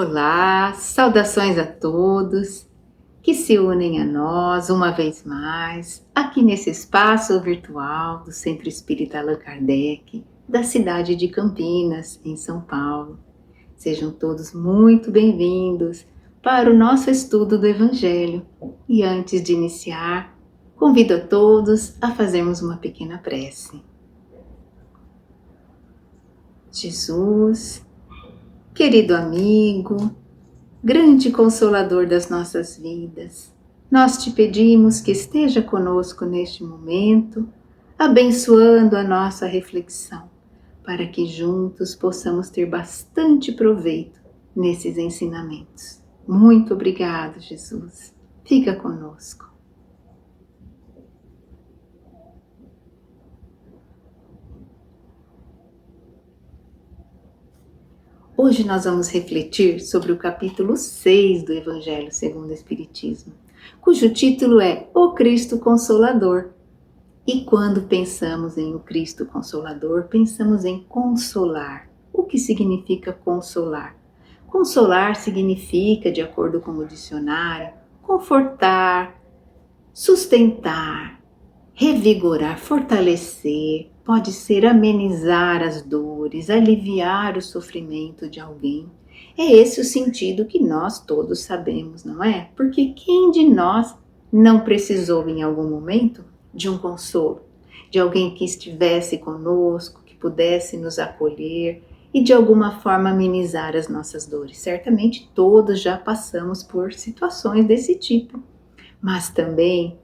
Olá, saudações a todos que se unem a nós uma vez mais, aqui nesse espaço virtual do Centro Espírita Allan Kardec, da cidade de Campinas, em São Paulo. Sejam todos muito bem-vindos para o nosso estudo do Evangelho. E antes de iniciar, convido a todos a fazermos uma pequena prece. Jesus, querido amigo, grande Consolador das nossas vidas, nós te pedimos que esteja conosco neste momento, abençoando a nossa reflexão, para que juntos possamos ter bastante proveito nesses ensinamentos. Muito obrigado, Jesus. Fica conosco. Hoje nós vamos refletir sobre o capítulo 6 do Evangelho segundo o Espiritismo, cujo título é O Cristo Consolador. E quando pensamos em o Cristo Consolador, pensamos em consolar. O que significa consolar? Consolar significa, de acordo com o dicionário, confortar, sustentar, revigorar, fortalecer, pode ser amenizar as dores, aliviar o sofrimento de alguém. É esse o sentido que nós todos sabemos, não é? Porque quem de nós não precisou em algum momento de um consolo, de alguém que estivesse conosco, que pudesse nos acolher e de alguma forma amenizar as nossas dores? Certamente todos já passamos por situações desse tipo, mas também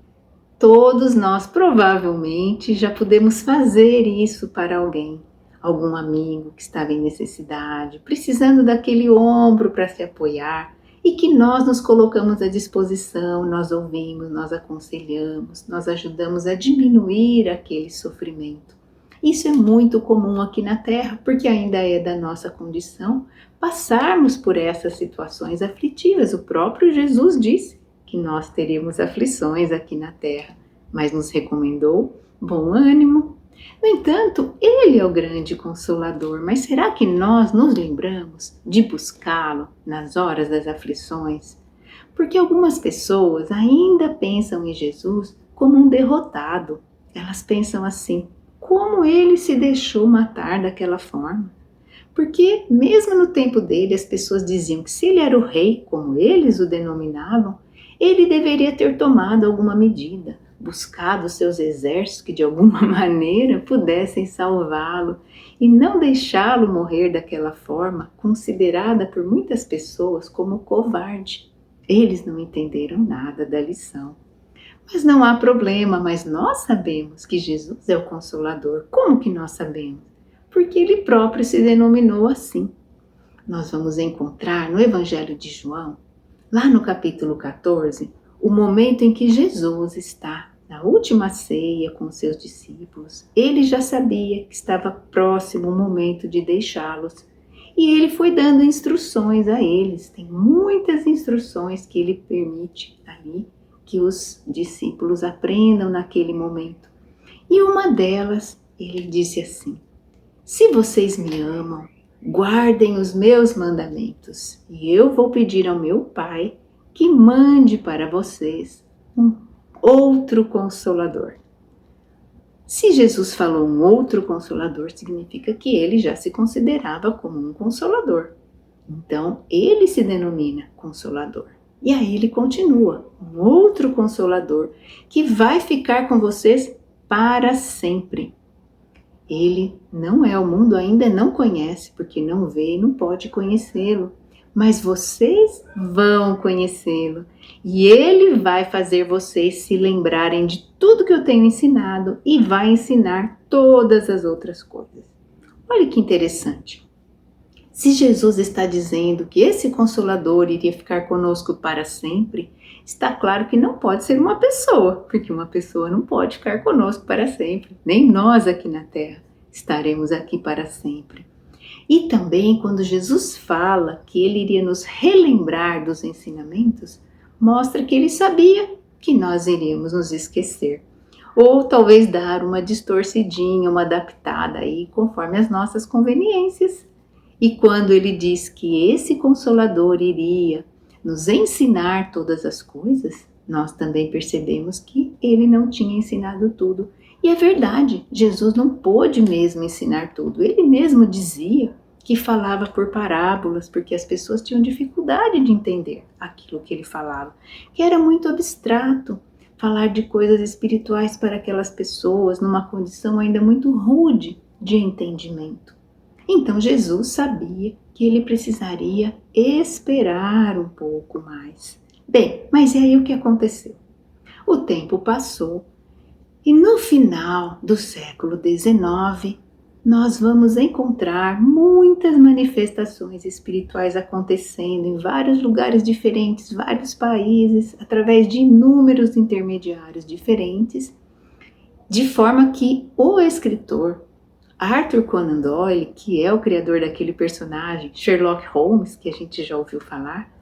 todos nós provavelmente já pudemos fazer isso para alguém, algum amigo que estava em necessidade, precisando daquele ombro para se apoiar e que nós nos colocamos à disposição, nós ouvimos, nós aconselhamos, nós ajudamos a diminuir aquele sofrimento. Isso é muito comum aqui na Terra, porque ainda é da nossa condição passarmos por essas situações aflitivas. O próprio Jesus disse que nós teríamos aflições aqui na Terra, mas nos recomendou bom ânimo. No entanto, Ele é o grande Consolador, mas será que nós nos lembramos de buscá-lo nas horas das aflições? Porque algumas pessoas ainda pensam em Jesus como um derrotado. Elas pensam assim: como Ele se deixou matar daquela forma? Porque mesmo no tempo dele as pessoas diziam que se ele era o rei, como eles o denominavam, ele deveria ter tomado alguma medida, buscado seus exércitos que de alguma maneira pudessem salvá-lo e não deixá-lo morrer daquela forma, considerada por muitas pessoas como covarde. Eles não entenderam nada da lição. Mas não há problema, mas nós sabemos que Jesus é o Consolador. Como que nós sabemos? Porque ele próprio se denominou assim. Nós vamos encontrar no Evangelho de João, lá no capítulo 14, o momento em que Jesus está na última ceia com seus discípulos. Ele já sabia que estava próximo o momento de deixá-los. E ele foi dando instruções a eles. Tem muitas instruções que ele permite ali que os discípulos aprendam naquele momento. E uma delas, ele disse assim: se vocês me amam, guardem os meus mandamentos, e eu vou pedir ao meu Pai que mande para vocês um outro Consolador. Se Jesus falou um outro Consolador, significa que ele já se considerava como um Consolador. Então, ele se denomina Consolador. E aí ele continua, um outro Consolador que vai ficar com vocês para sempre. Ele não é, o mundo ainda não conhece, porque não vê e não pode conhecê-lo. Mas vocês vão conhecê-lo. E ele vai fazer vocês se lembrarem de tudo que eu tenho ensinado e vai ensinar todas as outras coisas. Olha que interessante. Se Jesus está dizendo que esse Consolador iria ficar conosco para sempre, está claro que não pode ser uma pessoa, porque uma pessoa não pode ficar conosco para sempre. Nem nós aqui na Terra estaremos aqui para sempre. E também quando Jesus fala que ele iria nos relembrar dos ensinamentos, mostra que ele sabia que nós iríamos nos esquecer. Ou talvez dar uma distorcidinha, uma adaptada aí, conforme as nossas conveniências. E quando ele diz que esse Consolador iria nos ensinar todas as coisas, nós também percebemos que ele não tinha ensinado tudo. E é verdade, Jesus não pôde mesmo ensinar tudo. Ele mesmo dizia que falava por parábolas, porque as pessoas tinham dificuldade de entender aquilo que ele falava, que era muito abstrato. Falar de coisas espirituais para aquelas pessoas numa condição ainda muito rude de entendimento. Então Jesus sabia que ele precisaria esperar um pouco mais. Bem, mas e aí o que aconteceu? O tempo passou e no final do século XIX nós vamos encontrar muitas manifestações espirituais acontecendo em vários lugares diferentes, vários países, através de inúmeros intermediários diferentes, de forma que o escritor Arthur Conan Doyle, que é o criador daquele personagem, Sherlock Holmes, que a gente já ouviu falar,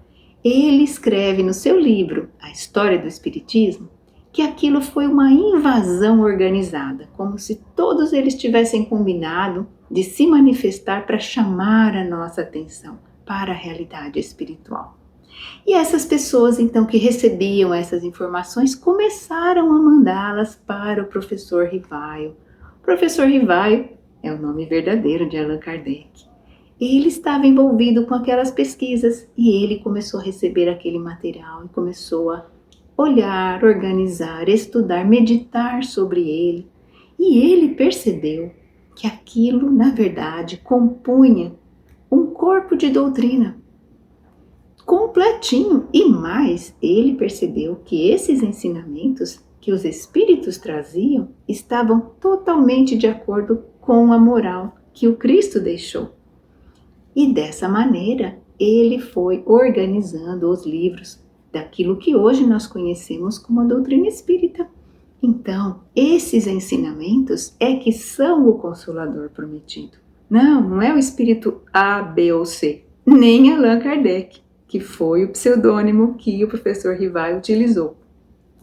ele escreve no seu livro, A História do Espiritismo, que aquilo foi uma invasão organizada, como se todos eles tivessem combinado de se manifestar para chamar a nossa atenção para a realidade espiritual. E essas pessoas, então, que recebiam essas informações, começaram a mandá-las para o professor Rivaio. O professor Rivaio é o nome verdadeiro de Allan Kardec. Ele estava envolvido com aquelas pesquisas e ele começou a receber aquele material e começou a olhar, organizar, estudar, meditar sobre ele. E ele percebeu que aquilo, na verdade, compunha um corpo de doutrina completinho. E mais, ele percebeu que esses ensinamentos que os espíritos traziam estavam totalmente de acordo com a moral que o Cristo deixou. E dessa maneira, ele foi organizando os livros daquilo que hoje nós conhecemos como a doutrina espírita. Então, esses ensinamentos é que são o Consolador prometido. Não é o espírito A, B ou C, nem Allan Kardec, que foi o pseudônimo que o professor Rivaio utilizou,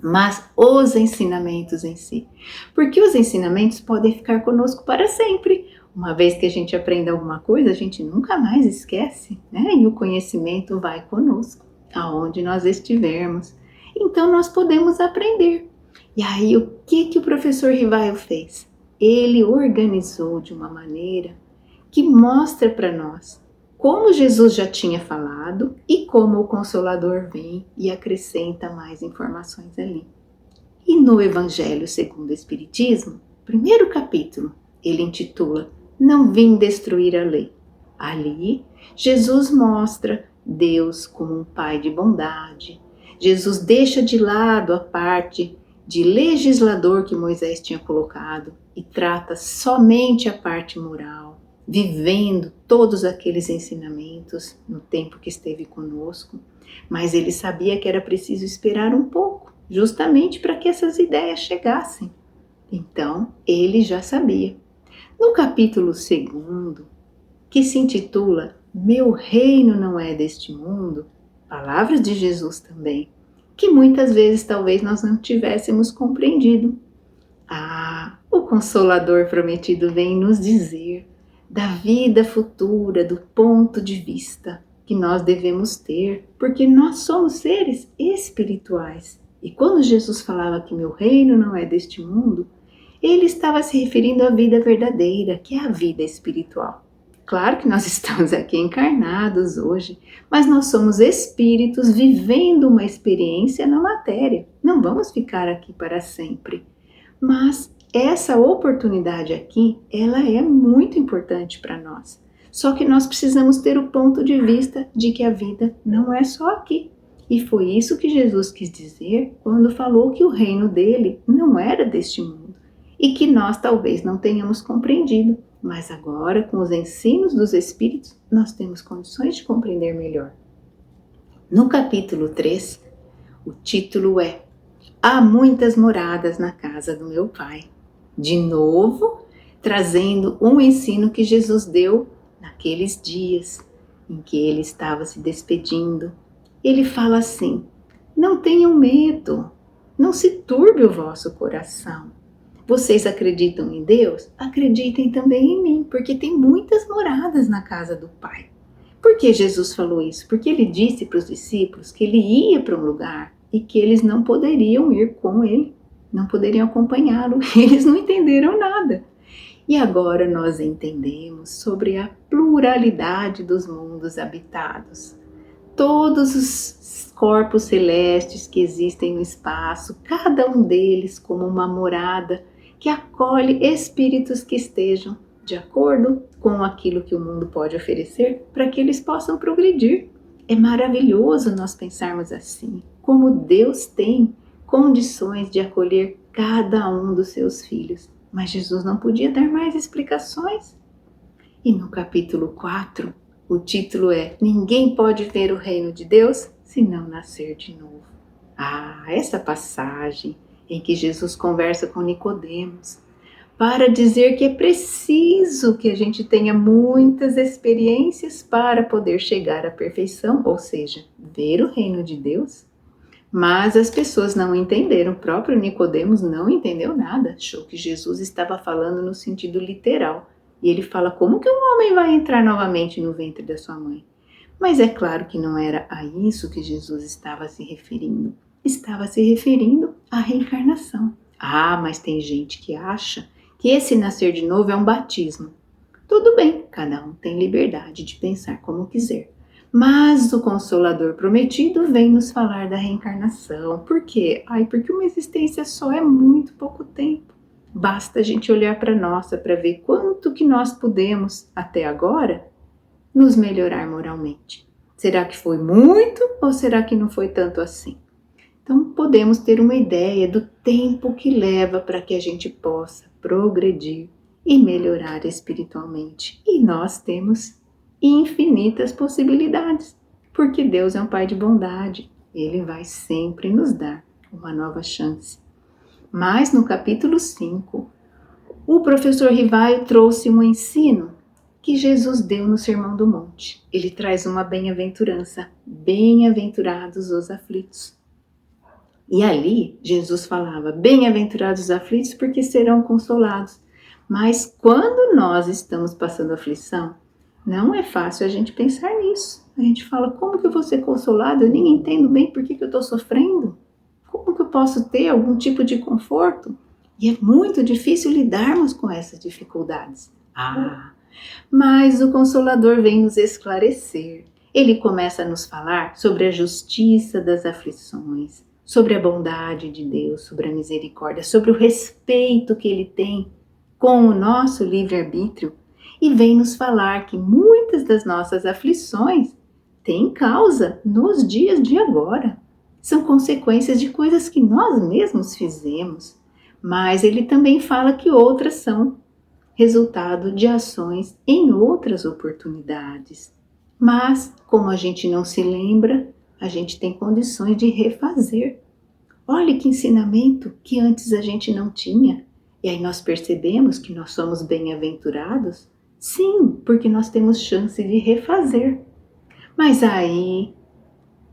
mas os ensinamentos em si. Porque os ensinamentos podem ficar conosco para sempre. Uma vez que a gente aprende alguma coisa, a gente nunca mais esquece, né? E o conhecimento vai conosco, aonde nós estivermos. Então nós podemos aprender. E aí o que o professor Rivaio fez? Ele organizou de uma maneira que mostra para nós como Jesus já tinha falado e como o Consolador vem e acrescenta mais informações ali. E no Evangelho segundo o Espiritismo, primeiro capítulo, ele intitula Não Vim Destruir a Lei. Ali, Jesus mostra Deus como um Pai de bondade. Jesus deixa de lado a parte de legislador que Moisés tinha colocado e trata somente a parte moral, vivendo todos aqueles ensinamentos no tempo que esteve conosco, mas ele sabia que era preciso esperar um pouco, justamente para que essas ideias chegassem. Então, ele já sabia. No capítulo 2, que se intitula Meu reino não é deste mundo, palavras de Jesus também, que muitas vezes talvez nós não tivéssemos compreendido. O Consolador prometido vem nos dizer da vida futura, do ponto de vista que nós devemos ter, porque nós somos seres espirituais. E quando Jesus falava que meu reino não é deste mundo, ele estava se referindo à vida verdadeira, que é a vida espiritual. Claro que nós estamos aqui encarnados hoje, mas nós somos espíritos vivendo uma experiência na matéria. Não vamos ficar aqui para sempre. Mas essa oportunidade aqui, ela é muito importante para nós. Só que nós precisamos ter o ponto de vista de que a vida não é só aqui. E foi isso que Jesus quis dizer quando falou que o reino dele não era deste mundo. E que nós talvez não tenhamos compreendido. Mas agora, com os ensinos dos Espíritos, nós temos condições de compreender melhor. No capítulo 3, o título é Há muitas moradas na casa do meu Pai. De novo, trazendo um ensino que Jesus deu naqueles dias em que ele estava se despedindo. Ele fala assim: não tenham medo, não se turbe o vosso coração. Vocês acreditam em Deus? Acreditem também em mim, porque tem muitas moradas na casa do Pai. Por que Jesus falou isso? Porque ele disse para os discípulos que ele ia para um lugar e que eles não poderiam ir com ele, não poderiam acompanhá-lo. Eles não entenderam nada. E agora nós entendemos sobre a pluralidade dos mundos habitados. Todos os corpos celestes que existem no espaço, cada um deles como uma morada que acolhe espíritos que estejam de acordo com aquilo que o mundo pode oferecer para que eles possam progredir. É maravilhoso nós pensarmos assim, como Deus tem condições de acolher cada um dos seus filhos. Mas Jesus não podia dar mais explicações. E no capítulo 4, o título é Ninguém pode ver o reino de Deus se não nascer de novo. Essa passagem em que Jesus conversa com Nicodemos para dizer que é preciso que a gente tenha muitas experiências para poder chegar à perfeição, ou seja, ver o reino de Deus. Mas as pessoas não entenderam, o próprio Nicodemos não entendeu nada, achou que Jesus estava falando no sentido literal. E ele fala, como que um homem vai entrar novamente no ventre da sua mãe? Mas é claro que não era a isso que Jesus estava se referindo. Estava se referindo à reencarnação. Mas tem gente que acha que esse nascer de novo é um batismo. Tudo bem, cada um tem liberdade de pensar como quiser. Mas o Consolador Prometido vem nos falar da reencarnação. Por quê? Porque uma existência só é muito pouco tempo. Basta a gente olhar para a nossa para ver quanto que nós pudemos, até agora, nos melhorar moralmente. Será que foi muito ou será que não foi tanto assim? Então podemos ter uma ideia do tempo que leva para que a gente possa progredir e melhorar espiritualmente. E nós temos infinitas possibilidades, porque Deus é um Pai de bondade. Ele vai sempre nos dar uma nova chance. Mas no capítulo 5, o professor Rivaio trouxe um ensino que Jesus deu no Sermão do Monte. Ele traz uma bem-aventurança. Bem-aventurados os aflitos. E ali Jesus falava, bem-aventurados os aflitos porque serão consolados. Mas quando nós estamos passando aflição, não é fácil a gente pensar nisso. A gente fala, como que eu vou ser consolado? Eu nem entendo bem por que eu estou sofrendo. Como que eu posso ter algum tipo de conforto? E é muito difícil lidarmos com essas dificuldades. Mas o Consolador vem nos esclarecer. Ele começa a nos falar sobre a justiça das aflições, sobre a bondade de Deus, sobre a misericórdia, sobre o respeito que Ele tem com o nosso livre-arbítrio e vem nos falar que muitas das nossas aflições têm causa nos dias de agora. São consequências de coisas que nós mesmos fizemos, mas Ele também fala que outras são resultado de ações em outras oportunidades. Mas, como a gente não se lembra, a gente tem condições de refazer. Olha que ensinamento que antes a gente não tinha. E aí nós percebemos que nós somos bem-aventurados? Sim, porque nós temos chance de refazer. Mas aí,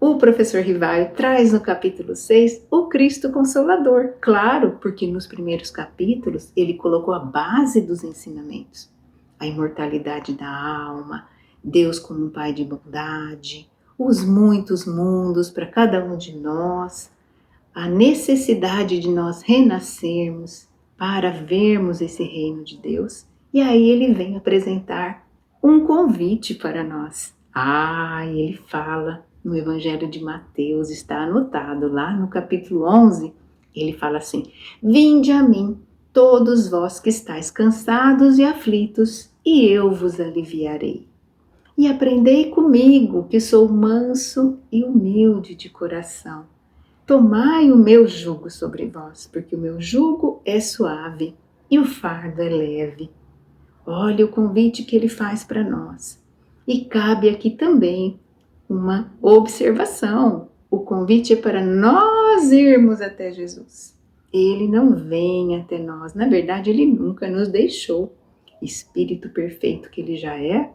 o professor Rivaio traz no capítulo 6 o Cristo Consolador. Claro, porque nos primeiros capítulos ele colocou a base dos ensinamentos. A imortalidade da alma, Deus como um Pai de bondade, os muitos mundos para cada um de nós, a necessidade de nós renascermos para vermos esse reino de Deus. E aí ele vem apresentar um convite para nós. Ele fala no Evangelho de Mateus, está anotado lá no capítulo 11, ele fala assim, vinde a mim, todos vós que estáis cansados e aflitos, e eu vos aliviarei. E aprendei comigo, que sou manso e humilde de coração. Tomai o meu jugo sobre vós, porque o meu jugo é suave e o fardo é leve. Olha o convite que ele faz para nós. E cabe aqui também uma observação. O convite é para nós irmos até Jesus. Ele não vem até nós. Na verdade, ele nunca nos deixou. Espírito perfeito que ele já é,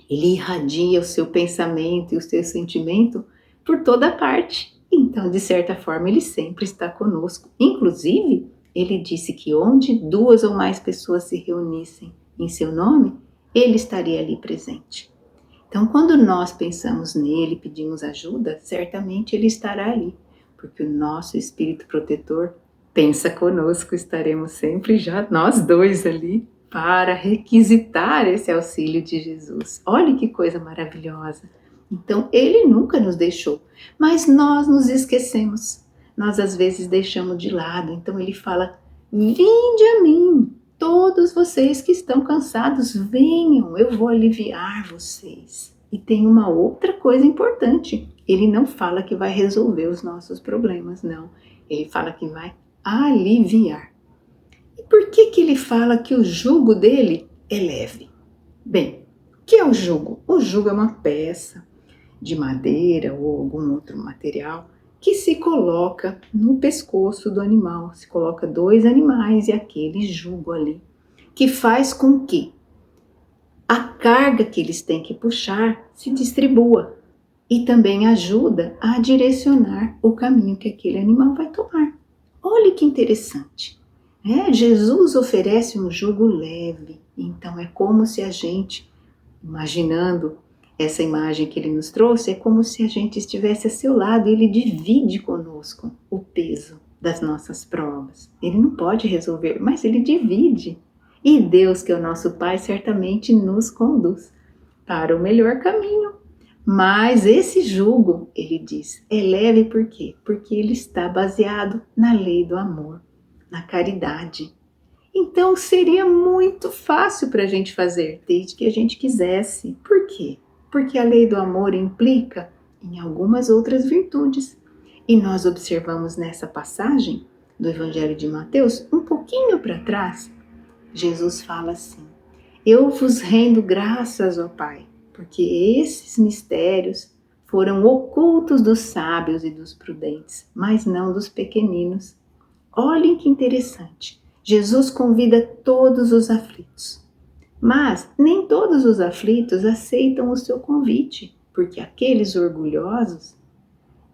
ele irradia o seu pensamento e o seu sentimento por toda parte. Então, de certa forma, ele sempre está conosco. Inclusive, Ele disse que onde 2 ou mais pessoas se reunissem em seu nome, ele estaria ali presente. Então, quando nós pensamos nele, pedimos ajuda, certamente ele estará ali, porque o nosso Espírito Protetor pensa conosco, estaremos sempre já nós dois ali para requisitar esse auxílio de Jesus. Olha que coisa maravilhosa! Então, ele nunca nos deixou, mas nós nos esquecemos. Nós às vezes deixamos de lado. Então ele fala: vinde a mim, todos vocês que estão cansados, venham, eu vou aliviar vocês. E tem uma outra coisa importante: ele não fala que vai resolver os nossos problemas, não. Ele fala que vai aliviar. E por que ele fala que o jugo dele é leve? Bem, o que é o jugo? O jugo é uma peça de madeira ou algum outro material que se coloca no pescoço do animal. Se coloca 2 animais e aquele jugo ali, que faz com que a carga que eles têm que puxar se distribua e também ajuda a direcionar o caminho que aquele animal vai tomar. Olha que interessante. Jesus oferece um jugo leve, então é como se a gente, imaginando essa imagem que ele nos trouxe, é como se a gente estivesse a seu lado e ele divide conosco o peso das nossas provas. Ele não pode resolver, mas ele divide. E Deus, que é o nosso Pai, certamente nos conduz para o melhor caminho. Mas esse jugo, ele diz, é leve por quê? Porque ele está baseado na lei do amor, na caridade. Então seria muito fácil para a gente fazer, desde que a gente quisesse. Por quê? Porque a lei do amor implica em algumas outras virtudes. E nós observamos nessa passagem do Evangelho de Mateus, um pouquinho para trás, Jesus fala assim: eu vos rendo graças, ó Pai, porque esses mistérios foram ocultos dos sábios e dos prudentes, mas não dos pequeninos. Olhem que interessante. Jesus convida todos os aflitos. Mas nem todos os aflitos aceitam o seu convite, porque aqueles orgulhosos,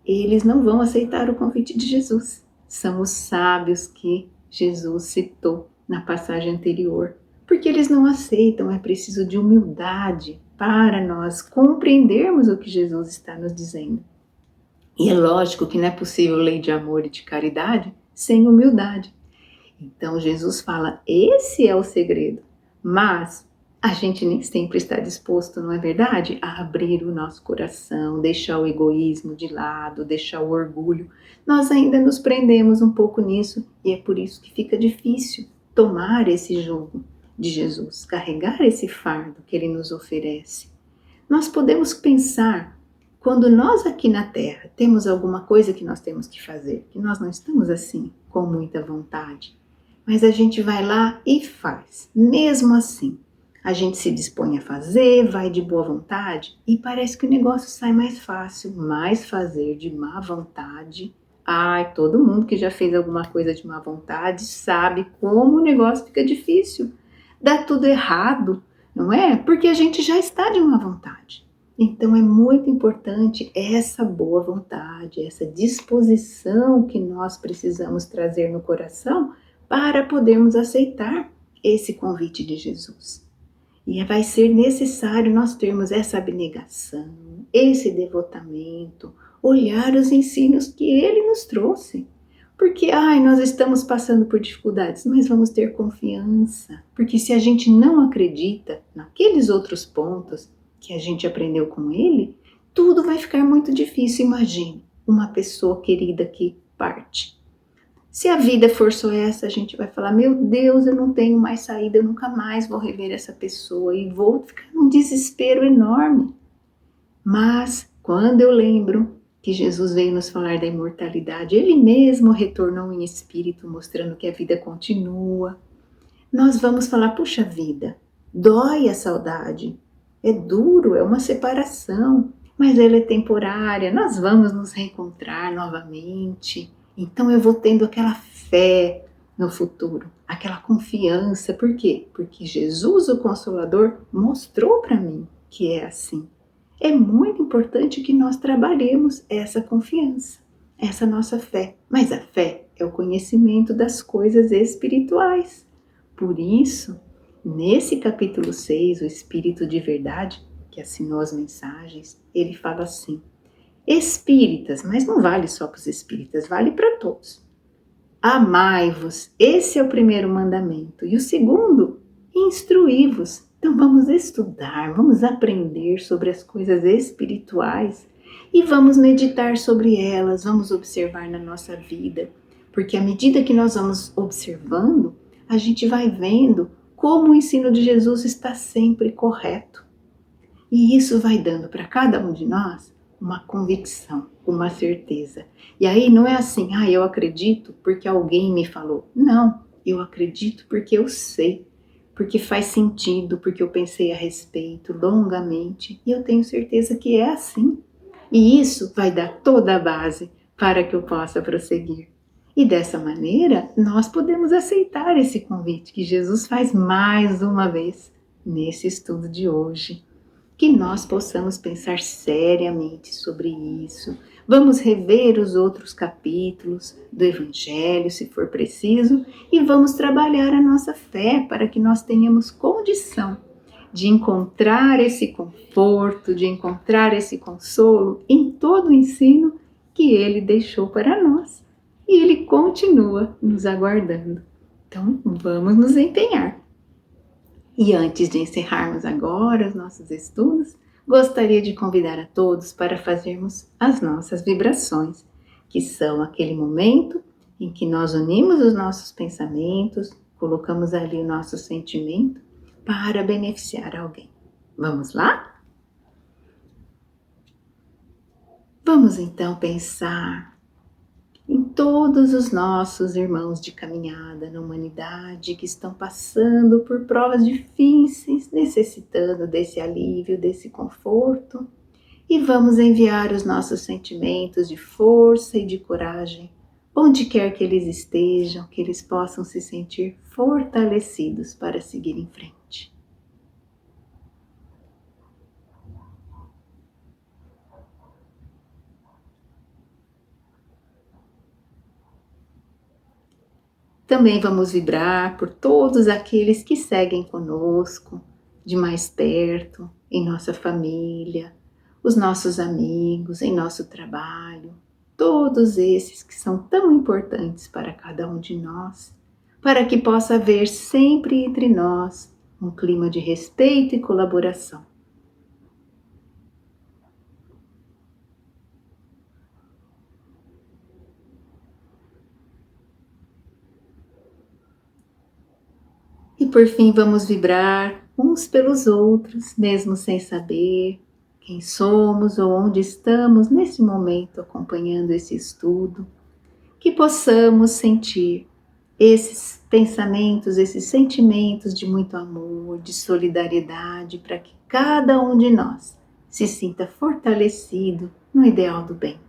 eles não vão aceitar o convite de Jesus. São os sábios que Jesus citou na passagem anterior, porque eles não aceitam. É preciso de humildade para nós compreendermos o que Jesus está nos dizendo. E é lógico que não é possível lei de amor e de caridade sem humildade. Então Jesus fala, esse é o segredo. Mas a gente nem sempre está disposto, não é verdade? A abrir o nosso coração, deixar o egoísmo de lado, deixar o orgulho. Nós ainda nos prendemos um pouco nisso e é por isso que fica difícil tomar esse jugo de Jesus, carregar esse fardo que ele nos oferece. Nós podemos pensar, quando nós aqui na Terra temos alguma coisa que nós temos que fazer, que nós não estamos assim, com muita vontade, mas a gente vai lá e faz. Mesmo assim, a gente se dispõe a fazer, vai de boa vontade e parece que o negócio sai mais fácil. Mas fazer de má vontade, todo mundo que já fez alguma coisa de má vontade sabe como o negócio fica difícil. Dá tudo errado, não é? Porque a gente já está de má vontade. Então é muito importante essa boa vontade, essa disposição que nós precisamos trazer no coração para podermos aceitar esse convite de Jesus. E vai ser necessário nós termos essa abnegação, esse devotamento, olhar os ensinos que ele nos trouxe. Porque, nós estamos passando por dificuldades, mas vamos ter confiança. Porque se a gente não acredita naqueles outros pontos que a gente aprendeu com ele, tudo vai ficar muito difícil. Imagine uma pessoa querida que parte. Se a vida for só essa, a gente vai falar, meu Deus, eu não tenho mais saída, eu nunca mais vou rever essa pessoa e vou ficar num desespero enorme. Mas quando eu lembro que Jesus veio nos falar da imortalidade, ele mesmo retornou em espírito, mostrando que a vida continua, nós vamos falar, puxa vida, dói a saudade, é duro, é uma separação, mas ela é temporária, nós vamos nos reencontrar novamente. Então eu vou tendo aquela fé no futuro, aquela confiança. Por quê? Porque Jesus, o Consolador, mostrou para mim que é assim. É muito importante que nós trabalhemos essa confiança, essa nossa fé. Mas a fé é o conhecimento das coisas espirituais. Por isso, nesse capítulo 6, o Espírito de Verdade, que assinou as mensagens, ele fala assim: espíritas, mas não vale só para os espíritas, vale para todos. Amai-vos, esse é o primeiro mandamento. E o segundo, instruí-vos. Então vamos estudar, vamos aprender sobre as coisas espirituais e vamos meditar sobre elas, vamos observar na nossa vida. Porque à medida que nós vamos observando, a gente vai vendo como o ensino de Jesus está sempre correto. E isso vai dando para cada um de nós uma convicção, uma certeza. E aí não é assim, eu acredito porque alguém me falou. Não, eu acredito porque eu sei, porque faz sentido, porque eu pensei a respeito longamente e eu tenho certeza que é assim. E isso vai dar toda a base para que eu possa prosseguir. E dessa maneira, nós podemos aceitar esse convite que Jesus faz mais uma vez nesse estudo de hoje. Que nós possamos pensar seriamente sobre isso. Vamos rever os outros capítulos do Evangelho, se for preciso, e vamos trabalhar a nossa fé para que nós tenhamos condição de encontrar esse conforto, de encontrar esse consolo em todo o ensino que Ele deixou para nós. E Ele continua nos aguardando. Então, vamos nos empenhar. E antes de encerrarmos agora os nossos estudos, gostaria de convidar a todos para fazermos as nossas vibrações, que são aquele momento em que nós unimos os nossos pensamentos, colocamos ali o nosso sentimento para beneficiar alguém. Vamos lá? Vamos então pensar em todos os nossos irmãos de caminhada na humanidade que estão passando por provas difíceis, necessitando desse alívio, desse conforto, e vamos enviar os nossos sentimentos de força e de coragem, onde quer que eles estejam, que eles possam se sentir fortalecidos para seguir em frente. Também vamos vibrar por todos aqueles que seguem conosco, de mais perto, em nossa família, os nossos amigos, em nosso trabalho, todos esses que são tão importantes para cada um de nós, para que possa haver sempre entre nós um clima de respeito e colaboração. E por fim vamos vibrar uns pelos outros, mesmo sem saber quem somos ou onde estamos nesse momento acompanhando esse estudo, que possamos sentir esses pensamentos, esses sentimentos de muito amor, de solidariedade, para que cada um de nós se sinta fortalecido no ideal do bem.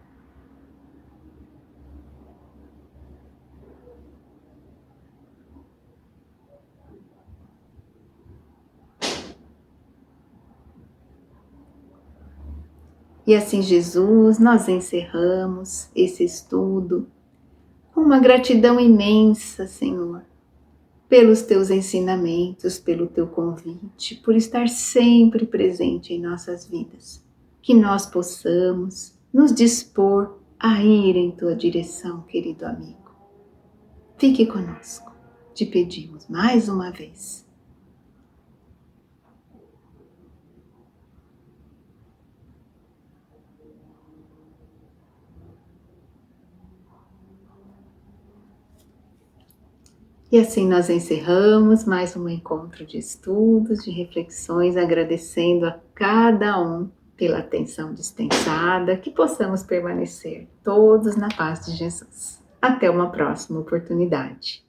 E assim, Jesus, nós encerramos esse estudo com uma gratidão imensa, Senhor, pelos teus ensinamentos, pelo teu convite, por estar sempre presente em nossas vidas. Que nós possamos nos dispor a ir em tua direção, querido amigo. Fique conosco, te pedimos mais uma vez. E assim nós encerramos mais um encontro de estudos, de reflexões, agradecendo a cada um pela atenção dispensada, que possamos permanecer todos na paz de Jesus. Até uma próxima oportunidade.